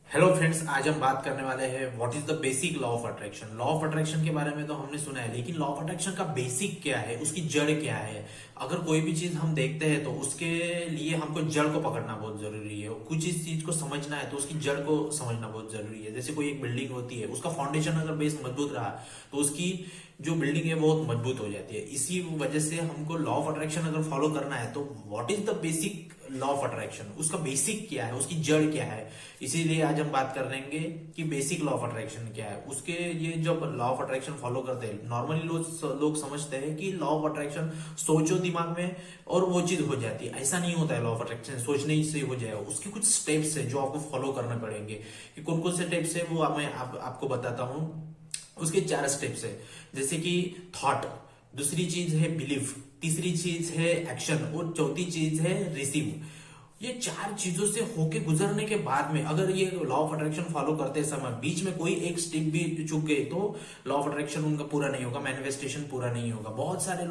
Hello friends, आज हम बात करने वाले हैं what is the basic law of attraction. Law of attraction के बारे में तो हमने सुना है, लेकिन लॉ ऑफ अट्रैक्शन का बेसिक क्या है, उसकी जड़ क्या है। अगर कोई भी चीज हम देखते हैं तो उसके लिए हमको जड़ को पकड़ना बहुत जरूरी है। कुछ इस चीज को समझना है तो उसकी जड़ को समझना बहुत जरूरी है। जैसे कोई एक बिल्डिंग होती है, उसका फाउंडेशन अगर बेस मजबूत रहा तो उसकी जो बिल्डिंग है बहुत मजबूत हो जाती है। इसी वजह से हमको लॉ ऑफ अट्रैक्शन अगर फॉलो करना है तो what is the basic law of attraction, उसका बेसिक क्या है, उसकी जड़ क्या है। इसीलिए आज हम बात कर लेंगे कि बेसिक लॉ ऑफ अट्रैक्शन क्या है। उसके ये जब लॉ ऑफ अट्रैक्शन फॉलो करते हैं, नॉर्मली लोग समझते हैं कि लॉ ऑफ अट्रैक्शन सोचो दिमाग में और वो चीज हो जाती है। ऐसा नहीं होता है। लॉ ऑफ अट्रैक्शन सोचने से हो जाएगा, उसके कुछ स्टेप्स है जो आपको फॉलो करने पड़ेंगे। कि कौन कौन से स्टेप्स है वो मैं आपको बताता हूँ। उसके 4 स्टेप्स है, जैसे कि थॉट, दूसरी चीज है बिलीफ, तीसरी चीज है एक्शन और चौथी चीज है रिसीव। ये 4 चीजों से होके गुजरने के बाद में अगर ये लॉ ऑफ अट्रैक्शन फॉलो करते समय बीच में कोई एक स्टेप भी चूक गए तो लॉ ऑफ अट्रैक्शन उनका पूरा नहीं होगा, मैनिफेस्टेशन पूरा नहीं होगा। बहुत सारे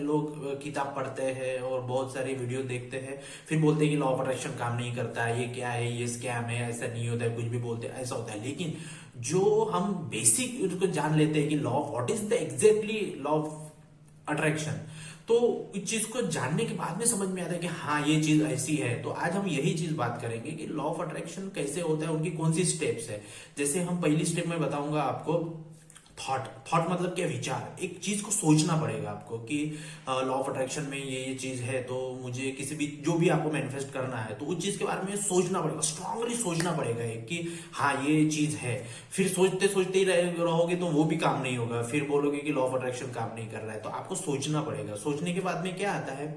लोग किताब पढ़ते हैं और बहुत सारी वीडियो देखते हैं, फिर बोलते हैं कि लॉ ऑफ अट्रैक्शन काम नहीं करता है, ये क्या है, ये स्कैम है, ऐसा नहीं होता है, कुछ भी बोलते हैं ऐसा होता है। लेकिन जो हम बेसिक उसको जान लेते हैं कि law what is the exactly law of attraction, तो इस चीज को जानने के बाद में समझ में आता है कि हाँ ये चीज ऐसी है। तो आज हम यही चीज बात करेंगे कि लॉ ऑफ अट्रैक्शन कैसे होता है, उनकी कौन सी स्टेप्स है। जैसे हम पहली स्टेप में बताऊंगा आपको थॉट। थॉट मतलब क्या, विचार। एक चीज को सोचना पड़ेगा आपको कि लॉ ऑफ अट्रैक्शन में ये चीज है, तो मुझे किसी भी जो भी आपको मैनिफेस्ट करना है तो उस चीज के बारे में सोचना पड़ेगा, स्ट्रांगली सोचना पड़ेगा कि हाँ ये चीज है। फिर सोचते सोचते ही रहोगे तो वो भी काम नहीं होगा, फिर बोलोगे कि लॉ ऑफ अट्रैक्शन काम नहीं कर रहा है। तो आपको सोचना पड़ेगा। सोचने के बाद में क्या आता है,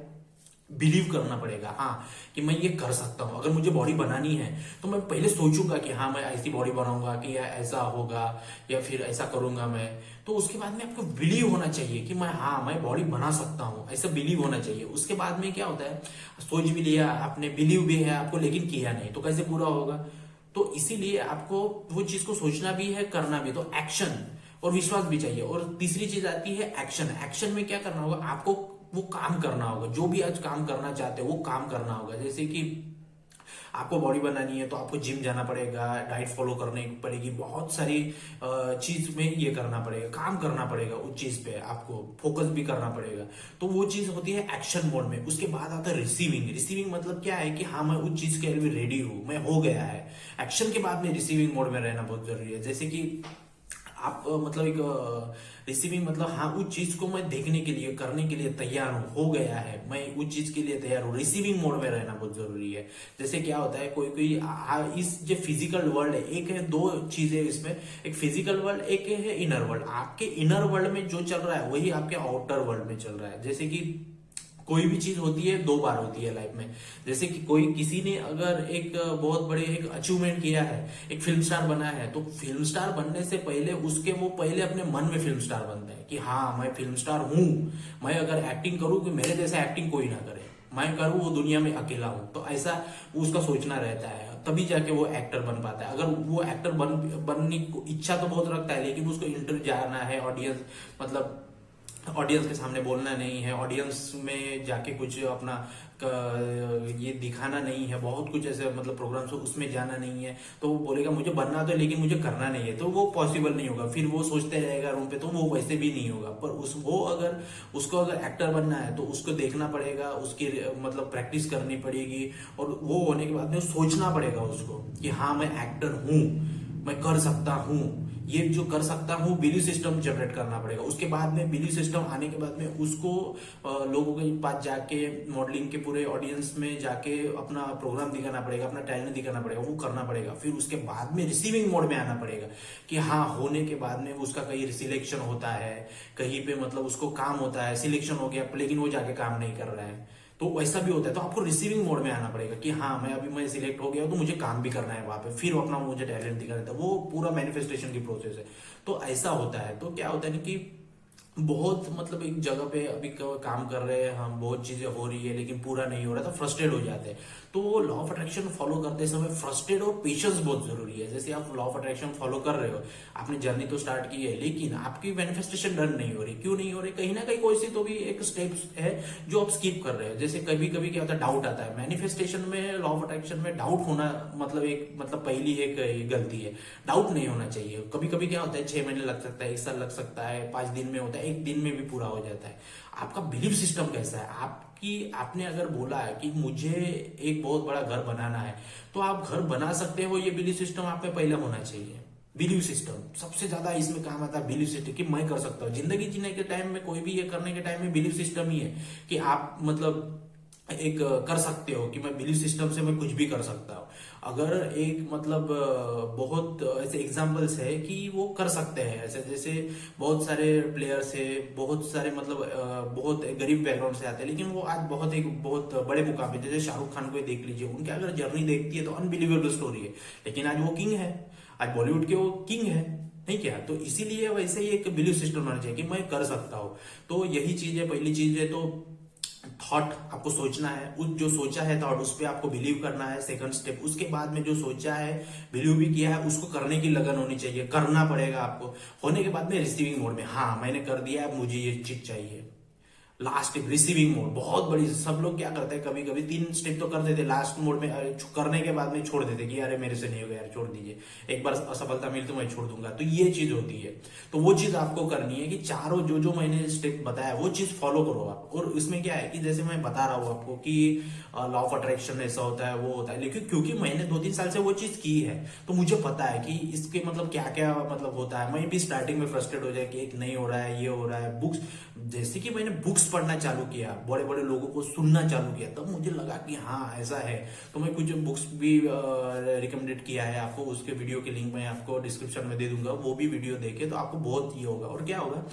बिलीव करना पड़ेगा, हाँ कि मैं ये कर सकता हूं। अगर मुझे बॉडी बनानी है तो मैं पहले सोचूंगा कि हाँ मैं ऐसी बॉडी बनाऊंगा कि या ऐसा होगा या फिर ऐसा करूंगा मैं। तो उसके बाद में आपको बिलीव होना चाहिए कि मैं बॉडी बना सकता हूं, ऐसा बिलीव होना चाहिए। उसके बाद में क्या होता है, सोच भी लिया आपने, बिलीव भी है आपको, लेकिन किया नहीं तो कैसे पूरा होगा। तो इसीलिए आपको वो चीज को सोचना भी है, करना भी। तो एक्शन और विश्वास भी चाहिए। और तीसरी चीज आती है एक्शन। एक्शन में क्या करना होगा, आपको वो काम करना होगा। जो भी आज काम करना चाहते हो वो काम करना होगा। जैसे कि आपको बॉडी बनानी है तो आपको जिम जाना पड़ेगा, डाइट फॉलो करनी पड़ेगी, बहुत सारी चीज में ये करना पड़ेगा, काम करना पड़ेगा। उस चीज पे आपको फोकस भी करना पड़ेगा। तो वो चीज होती है एक्शन मोड में। उसके बाद आता है रिसीविंग। रिसीविंग मतलब क्या है कि हाँ मैं उस चीज के लिए रेडी हूं, मैं हो गया है। एक्शन के बाद में रिसीविंग मोड में रहना बहुत जरूरी है। जैसे कि आप मतलब एक रिसीविंग मतलब हाँ उस चीज को मैं देखने के लिए, करने के लिए तैयार हूँ, हो गया है, मैं उस चीज के लिए तैयार हूँ। रिसीविंग मोड में रहना बहुत जरूरी है। जैसे क्या होता है, कोई कोई इस जो फिजिकल वर्ल्ड है, एक है, दो चीजें इसमें, एक फिजिकल वर्ल्ड, एक है इनर वर्ल्ड। आपके इनर वर्ल्ड में जो चल रहा है वही आपके आउटर वर्ल्ड में चल रहा है। जैसे कि कोई भी चीज होती है 2 बार होती है लाइफ में। जैसे कि कोई किसी ने अगर एक बहुत बड़े एक अचीवमेंट किया है, एक फिल्म स्टार बना है, तो फिल्म स्टार बनने से पहले उसके वो पहले अपने मन में फिल्म स्टार बनता है कि हाँ मैं फिल्म स्टार हूं। मैं अगर एक्टिंग करूं कि मेरे जैसा एक्टिंग कोई ना करे, मैं करूं वो दुनिया में अकेला हूं। तो ऐसा उसका सोचना रहता है, तभी जाके वो एक्टर बन पाता है। अगर वो एक्टर बनने की इच्छा तो बहुत रखता है, लेकिन उसको इंटरव्यू जाना है, ऑडियंस मतलब ऑडियंस के सामने बोलना नहीं है, ऑडियंस में जाके कुछ अपना ये दिखाना नहीं है, बहुत कुछ ऐसे मतलब प्रोग्राम्स उसमें जाना नहीं है। तो वो बोलेगा मुझे बनना तो है लेकिन मुझे करना नहीं है, तो वो पॉसिबल नहीं होगा। फिर वो सोचते रहेगा रूम पे, तो वो वैसे भी नहीं होगा। पर उसको अगर एक्टर बनना है तो उसको देखना पड़ेगा, उसकी मतलब प्रैक्टिस करनी पड़ेगी, और वो होने के बाद में सोचना पड़ेगा उसको कि हाँ मैं एक्टर हूं, मैं कर सकता हूं। ये जो कर सकता हूँ बिलीव सिस्टम जनरेट करना पड़ेगा। उसके बाद में बिलीव सिस्टम आने के बाद में उसको लोगों के पास जाके, मॉडलिंग के पूरे ऑडियंस में जाके अपना प्रोग्राम दिखाना पड़ेगा, अपना टैलेंट दिखाना पड़ेगा, वो करना पड़ेगा। फिर उसके बाद में रिसीविंग मोड में आना पड़ेगा कि हाँ होने के बाद में उसका कहीं सिलेक्शन होता है, कहीं पे मतलब उसको काम होता है, सिलेक्शन हो गया लेकिन वो जाके काम नहीं कर रहा है, तो वैसा भी होता है। तो आपको रिसीविंग मोड में आना पड़ेगा कि हाँ मैं सिलेक्ट हो गया तो मुझे काम भी करना है वहां पे, फिर अपना मुझे टैलेंट दिखाना था। वो पूरा मैनिफेस्टेशन की प्रोसेस है। तो ऐसा होता है। तो क्या होता है कि बहुत मतलब एक जगह पे अभी काम कर रहे हैं हम, बहुत चीजें हो रही है लेकिन पूरा नहीं हो रहा, तो फ्रस्ट्रेट हो जाते हैं। तो लॉ ऑफ अट्रैक्शन फॉलो करते समय फ्रस्ट्रेट और पेशेंस बहुत जरूरी है। जैसे आप लॉ ऑफ अट्रैक्शन फॉलो कर रहे हो, आपने जर्नी तो स्टार्ट की है, लेकिन आपकी मैनिफेस्टेशन डन नहीं हो रही। क्यों नहीं हो रही? कहीं ना कहीं कोई सी तो भी एक स्टेप्स है जो आप स्किप कर रहे हो। जैसे कभी कभी क्या होता है, डाउट आता है। मैनिफेस्टेशन में, लॉ ऑफ अट्रैक्शन में डाउट होना मतलब पहली एक गलती है। डाउट नहीं होना चाहिए। कभी कभी क्या होता है, 6 महीने लग सकता है, 1 साल लग सकता है, 5 दिन में होता है, 1 दिन में भी पूरा हो जाता है। आपका बिलीफ सिस्टम कैसा है? आपने अगर बोला है कि मुझे एक बहुत बड़ा घर बनाना है, तो आप घर बना सकते हो, ये बिलीफ सिस्टम आप में पहले होना चाहिए। बिलीव सिस्टम सबसे ज्यादा इसमें काम आता है। बिलीव सिस्टम कि मैं कर सकता हूँ। जिंदगी जीने के टाइम में, कोई भी ये करने के टाइम में बिलीव सिस्टम ही है कि आप एक कर सकते हो कि मैं बिलीव सिस्टम से मैं कुछ भी कर सकता हूँ। अगर एक बहुत ऐसे एग्जांपल्स है कि वो कर सकते हैं ऐसे, जैसे बहुत सारे प्लेयर्स है, बहुत सारे बहुत गरीब बैकग्राउंड से आते हैं, लेकिन वो आज बहुत बड़े मुकाम पे, जैसे शाहरुख खान को ही देख लीजिए। उनके अगर जर्नी देखती है तो अनबिलीवेबल स्टोरी है, लेकिन आज वो किंग है। आज बॉलीवुड के वो किंग है, नहीं क्या? तो इसीलिए वैसे ही एक बिलीव सिस्टम होना चाहिए कि मैं कर सकता हूँ। तो यही चीज है, पहली चीज है। तो थॉट आपको सोचना है, उस जो सोचा है थॉट, उस पर आपको बिलीव करना है। सेकंड स्टेप, उसके बाद में जो सोचा है, बिलीव भी किया है, उसको करने की लगन होनी चाहिए। करना पड़ेगा आपको। होने के बाद में रिसीविंग मोड में, हाँ मैंने कर दिया है, मुझे ये चीज चाहिए। लास्ट रिसीविंग मोड बहुत बड़ी। सब लोग क्या करते हैं, कभी कभी 3 स्टेप तो कर देते, लास्ट मोड में करने के बाद में छोड़ देते कि अरे मेरे से नहीं होगा यार, छोड़ दीजिए, एक बार असफलता मिली तो मैं छोड़ दूंगा। तो ये चीज होती है। तो वो चीज आपको करनी है कि चारों जो मैंने स्टेप बताया वो चीज फॉलो करो आप। और इसमें क्या है कि जैसे मैं बता रहा हूँ आपको कि लॉ ऑफ अट्रैक्शन ऐसा होता है, वो होता है, लेकिन क्योंकि मैंने 2-3 साल से वो चीज की है, तो मुझे पता है कि इसके क्या क्या होता है। मैं भी स्टार्टिंग में फ्रस्ट्रेट हो जाए कि एक नहीं हो रहा है, ये हो रहा है। बुक्स, जैसे कि मैंने बुक्स पढ़ना चालू किया, बड़े बड़े लोगों को सुनना चालू किया, तब मुझे लगा कि हाँ ऐसा है। तो मैं कुछ बुक्स भी रिकमेंडेड किया है आपको, उसके वीडियो के लिंक मैं आपको डिस्क्रिप्शन में दे दूंगा, वो भी वीडियो देखे तो आपको बहुत ये होगा। और क्या होगा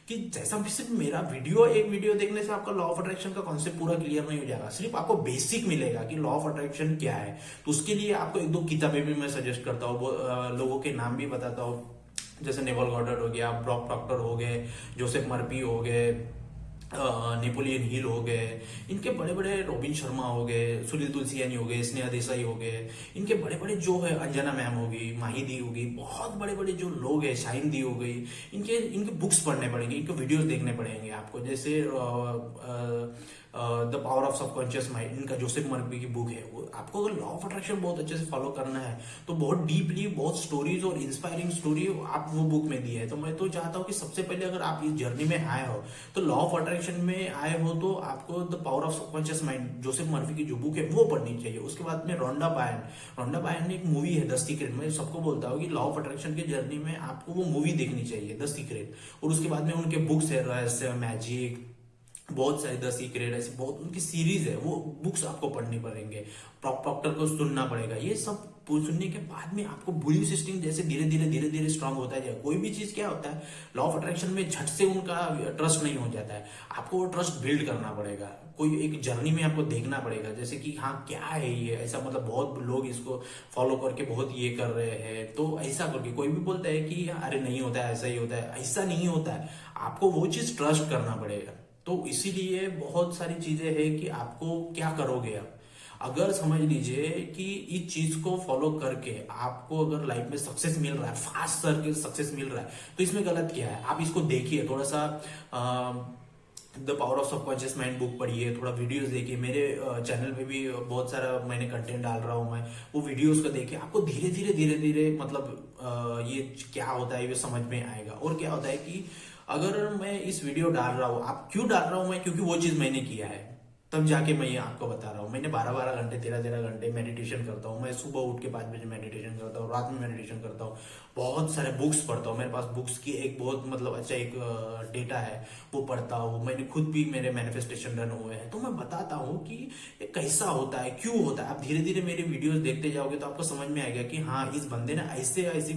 कि जैसा भी सिर्फ मेरा एक वीडियो देखने से आपका लॉ ऑफ अट्रैक्शन का कॉन्सेप्ट पूरा क्लियर नहीं हो जाएगा। सिर्फ आपको बेसिक मिलेगा कि लॉ ऑफ अट्रैक्शन क्या है। तो उसके लिए आपको 1-2 किताबें भी मैं सजेस्ट करता हूँ, लोगों के नाम भी बताता हूँ। जैसे नेवल गॉडर्ड हो गया, ब्रॉक प्रॉक्टर हो गए, जोसेफ मर्फी हो गए, नेपोलियन हिल हो गए, इनके बड़े बड़े, रॉबिन शर्मा हो गए, सुनील तुलसियानी हो गए, स्नेहा देसाई हो गए, इनके बड़े बड़े जो है, अंजना मैम होगी, माहिदी होगी, बहुत बड़े बड़े जो लोग हैं, शाइन दी हो गई, इनके बुक्स पढ़ने पड़ेंगे, इनके वीडियोस देखने पड़ेंगे आपको। जैसे the power of subconscious mind, इनका जोसेफ मर्फी की बुक है। वो आपको अगर लॉ ऑफ अट्रैक्शन बहुत अच्छे से फॉलो करना है तो बहुत डीपली, बहुत स्टोरीज और इंस्पायरिंग स्टोरी आप वो बुक में दी है। तो मैं तो चाहता हूँ कि सबसे पहले अगर आप इस जर्नी में आए हो, तो लॉ ऑफ अट्रैक्शन में आए हो, तो आपको the power of subconscious mind, Joseph Murphy की जो बुक है वो पढ़नी चाहिए। उसके बाद में रोंडा बायर्न ने एक मूवी है द सीक्रेट। मैं सबको बोलता हूँ कि लॉ ऑफ अट्रैक्शन की जर्नी में आपको वो मूवी देखनी चाहिए, द सीक्रेट। और उसके बाद में उनके बुक्स है, रहस्य, मैजिक, बहुत सारी, द सीक्रेट, ऐसी बहुत उनकी सीरीज है, वो बुक्स आपको पढ़नी पड़ेंगे। प्रॉक्टर को सुनना पड़ेगा। ये सब सुनने के बाद में आपको बिलीव सिस्टम जैसे धीरे धीरे स्ट्रांग होता है। कोई भी चीज क्या होता है, लॉ ऑफ अट्रैक्शन में झट से उनका ट्रस्ट नहीं हो जाता है। आपको वो ट्रस्ट बिल्ड करना पड़ेगा। कोई एक जर्नी में आपको देखना पड़ेगा, जैसे कि हाँ क्या है ये, ऐसा बहुत लोग इसको फॉलो करके बहुत ये कर रहे हैं, तो ऐसा करके कोई भी बोलता है कि अरे नहीं होता है, ऐसा ही होता है, ऐसा नहीं होता है। आपको वो चीज ट्रस्ट करना पड़ेगा। तो इसीलिए बहुत सारी चीजें हैं कि आपको क्या करोगे आप। अगर समझ लीजिए कि इस चीज को फॉलो करके आपको अगर लाइफ में सक्सेस मिल रहा है, फास्ट सर्किल सक्सेस मिल रहा है, तो इसमें गलत क्या है? आप इसको देखिए, थोड़ा सा the power of subconscious mind book पढ़िए, थोड़ा वीडियोस देखिए। मेरे चैनल पे भी बहुत सारा मैंने कंटेंट डाल रहा हूँ मैं, वो वीडियोस को देखिए। आपको धीरे धीरे ये क्या होता है ये समझ में आएगा। और क्या होता है कि अगर मैं इस वीडियो डाल रहा हूँ, आप क्यों डाल रहा हूँ मैं, क्योंकि वो चीज मैंने किया है, तब जाके मैं ये आपको बता रहा हूँ। मैंने 12-12 घंटे, 13-13 घंटे मेडिटेशन करता हूँ। मैं सुबह उठ के 5 बजे मेडिटेशन करता हूँ, रात में मेडिटेशन करता हूँ, बहुत सारे बुक्स पढ़ता हूँ। मेरे पास बुक्स की एक बहुत अच्छा एक डेटा है, वो पढ़ता हूँ। मैंने खुद भी, मेरे मैनिफेस्टेशन डन हुए हैं, तो मैं बताता हूँ कि ये कैसा होता है, क्यों होता है। आप धीरे धीरे मेरे वीडियोस देखते जाओगे तो आपको समझ में आएगा कि हाँ इस बंदे ने ऐसी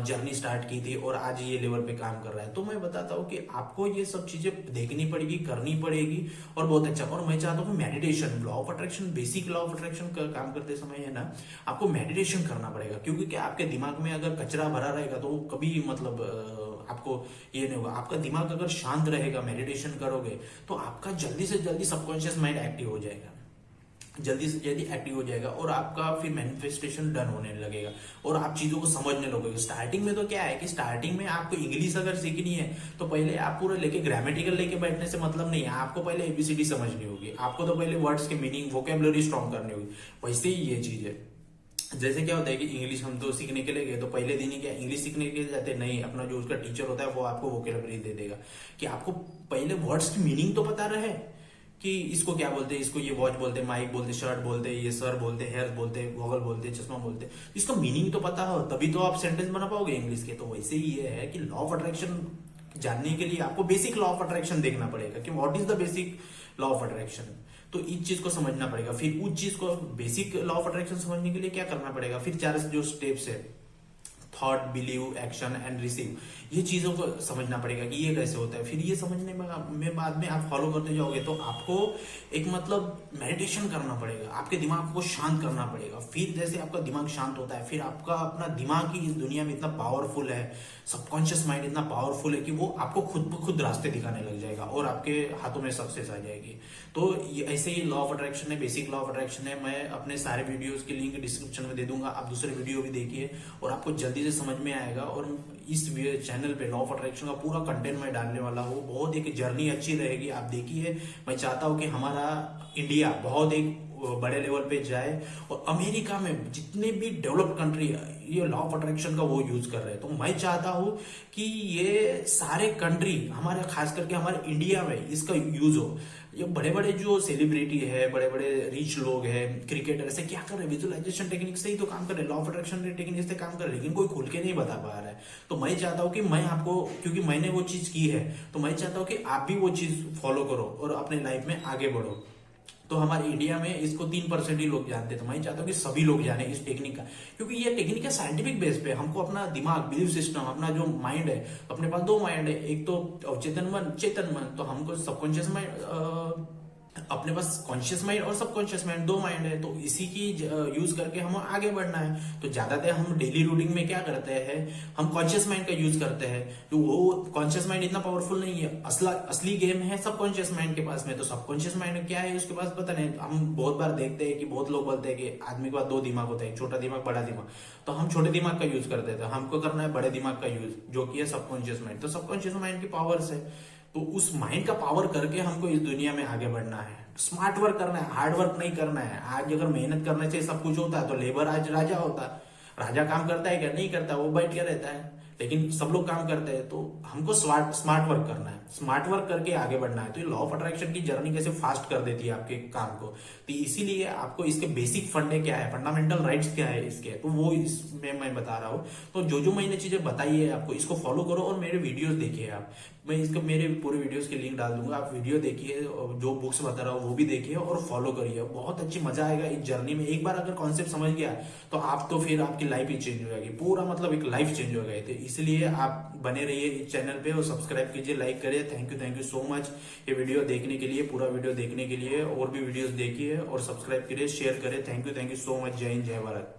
जर्नी स्टार्ट की थी और आज ये लेवल पे काम कर रहा है। तो मैं बताता हूँ कि आपको ये सब चीजें देखनी पड़ेगी, करनी पड़ेगी, और बहुत अच्छा। और मैं चाहता हूँ meditation, law of attraction, basic law of attraction का काम करते समय है ना, आपको मेडिटेशन करना पड़ेगा। क्योंकि क्या, आपके दिमाग में अगर कचरा भरा रहेगा तो कभी आपको ये नहीं होगा। आपका दिमाग अगर शांत रहेगा, मेडिटेशन करोगे, तो आपका जल्दी से जल्दी सबकॉन्शियस माइंड एक्टिव हो जाएगा। जल्दी से जल्दी एक्टिव हो जाएगा और आपका फिर मैनिफेस्टेशन डन होने लगेगा और आप चीजों को समझने लगोगे। स्टार्टिंग में तो क्या है कि स्टार्टिंग में आपको इंग्लिश अगर सीखनी है तो पहले आप पूरा लेके ग्रामेटिकल लेके बैठने से मतलब नहीं है, आपको पहले एबीसीडी समझनी होगी, आपको तो पहले वर्ड्स के मीनिंग वोकेबलरी स्ट्रॉन्ग करनी होगी। वैसे ही ये चीज है, जैसे क्या होता है कि इंग्लिश हम तो सीखने के लिए गए तो पहले दिन ही क्या इंग्लिश सीखने के लिए जाते नहीं, अपना जो उसका टीचर होता है वो आपको वोकेबलरी दे देगा कि आपको पहले वर्ड्स की मीनिंग तो पता रहे कि इसको क्या बोलते हैं, इसको ये वॉच बोलते हैं, माइक बोलते हैं, शर्ट बोलते हैं, ये सर बोलते हैं, हेयर बोलते हैं, गॉगल बोलते हैं, चश्मा बोलते हैं, इसका मीनिंग तो पता हो तभी तो आप सेंटेंस बना पाओगे इंग्लिश के। तो वैसे ही ये है कि लॉ ऑफ अट्रैक्शन जानने के लिए आपको बेसिक लॉ ऑफ अट्रैक्शन देखना पड़ेगा कि what is the basic law of attraction. तो इस चीज को समझना पड़ेगा, फिर उस चीज को बेसिक लॉ ऑफ अट्रैक्शन समझने के लिए क्या करना पड़ेगा, फिर 4 जो स्टेप्स है thought, believe, action and receive, ये चीजों को समझना पड़ेगा कि ये कैसे होता है। फिर ये समझने में बाद में आप फॉलो करते जाओगे तो आपको एक मतलब मेडिटेशन करना पड़ेगा, आपके दिमाग को शांत करना पड़ेगा। फिर जैसे आपका दिमाग शांत होता है फिर आपका अपना दिमाग ही इस दुनिया में इतना पावरफुल है, सबकॉन्शियस माइंड इतना पावरफुल है कि वो आपको खुद ब खुद रास्ते दिखाने लग जाएगा और आपके हाथों में सक्सेस आ जाएगी। तो ऐसे ही लॉ ऑफ अट्रैक्शन है, बेसिक लॉ ऑफ अट्रैक्शन है। मैं अपने सारे वीडियोस के लिंक डिस्क्रिप्शन में दे दूंगा, आप दूसरे वीडियो भी देखिए और आपको जल्दी से समझ में आएगा। और इस चैनल पे लॉ ऑफ अट्रैक्शन का पूरा कंटेंट मैं डालने वाला हूँ, बहुत एक जर्नी अच्छी रहेगी, आप देखिए। मैं चाहता हूँ कि हमारा इंडिया बहुत एक बड़े लेवल पे जाए और अमेरिका में जितने भी डेवलप्ड कंट्री ये लॉ ऑफ अट्रैक्शन का वो यूज कर रहे हैं, तो मैं चाहता हूं कि ये सारे कंट्री हमारे खास करके हमारे इंडिया में इसका यूज हो। ये बड़े बड़े जो सेलिब्रिटी है, बड़े बड़े रिच लोग हैं, क्रिकेटर से क्या कर रहे हैं, विजुअलाइजेशन टेक्निक से ही तो काम कर रहे हैं, लॉ ऑफ अट्रैक्शन टेक्निक से काम कर रहे हैं, लेकिन कोई खुल के नहीं बता पा रहा है। तो मैं चाहता हूं कि मैं आपको, क्योंकि मैंने वो चीज की है, तो मैं चाहता हूं कि आप भी वो चीज फॉलो करो और अपने लाइफ में आगे बढ़ो। तो हमारे इंडिया में इसको 3% ही लोग जानते हैं, तो मैं चाहता हूँ कि सभी लोग जाने इस टेक्निक का, क्योंकि ये टेक्निक है साइंटिफिक बेस पे। हमको अपना दिमाग, बिलीफ सिस्टम, अपना जो माइंड है, अपने पास 2 माइंड है, एक तो अवचेतन मन, चेतन मन। तो हमको सबकॉन्शियस माइंड, अपने पास कॉन्शियस माइंड और सबकॉन्शियस माइंड 2 माइंड है, तो इसी की यूज करके हमें आगे बढ़ना है। तो ज्यादातर हम डेली रूटीन में क्या करते हैं, हम कॉन्शियस माइंड का यूज करते हैं, तो वो कॉन्शियस माइंड इतना पावरफुल नहीं है। असली गेम है सबकॉन्शियस माइंड के पास में। तो सबकॉन्शियस माइंड क्या है उसके पास पता नहीं। हम बहुत बार देखते हैं कि बहुत लोग बोलते हैं कि आदमी के पास 2 दिमाग होते हैं, छोटा दिमाग, बड़ा दिमाग। तो हम छोटे दिमाग का यूज करते थे, हमको करना है बड़े दिमाग का यूज, जो कि है सबकॉन्शियस माइंड। तो सबकॉन्शियस माइंड की पावर से, तो उस माइंड का पावर करके हमको इस दुनिया में आगे बढ़ना है। स्मार्ट वर्क करना है, हार्ड वर्क नहीं करना है। आज अगर मेहनत करने से सब कुछ होता है तो लेबर आज राजा होता। राजा काम करता है क्या? नहीं करता, वो बैठ के रहता है। लेकिन सब लोग काम करते हैं, तो हमको स्मार्ट वर्क करना है, स्मार्ट वर्क करके आगे बढ़ना है। तो ये लॉ ऑफ अट्रैक्शन की जर्नी कैसे फास्ट कर देती है आपके काम को। तो इसीलिए आपको इसके बेसिक फंडे क्या है, फंडामेंटल राइट्स क्या है इसके, तो वो इसमें मैं बता रहा हूँ। तो जो मैंने चीजें बताई है आपको, इसको फॉलो करो और मेरे वीडियोस देखिए आप। मैं इसके मेरे पूरे वीडियोस के लिंक डाल दूंगा, आप वीडियो देखिए, जो बुक्स बता रहा हूँ वो भी देखिए और फॉलो करिए। बहुत अच्छी मजा आएगा इस जर्नी में। एक बार अगर कॉन्सेप्ट समझ गया तो आप तो फिर आपकी लाइफ ही चेंज हो जाएगी, पूरा मतलब एक लाइफ चेंज हो गई। तो इसलिए आप बने रहिए इस चैनल पे और सब्सक्राइब कीजिए, लाइक करिए। थैंक यू सो मच ये वीडियो देखने के लिए, पूरा वीडियो देखने के लिए। और भी वीडियोस देखिए और सब्सक्राइब करिए, शेयर करें। Thank you so much. जय हिंद, जय भारत।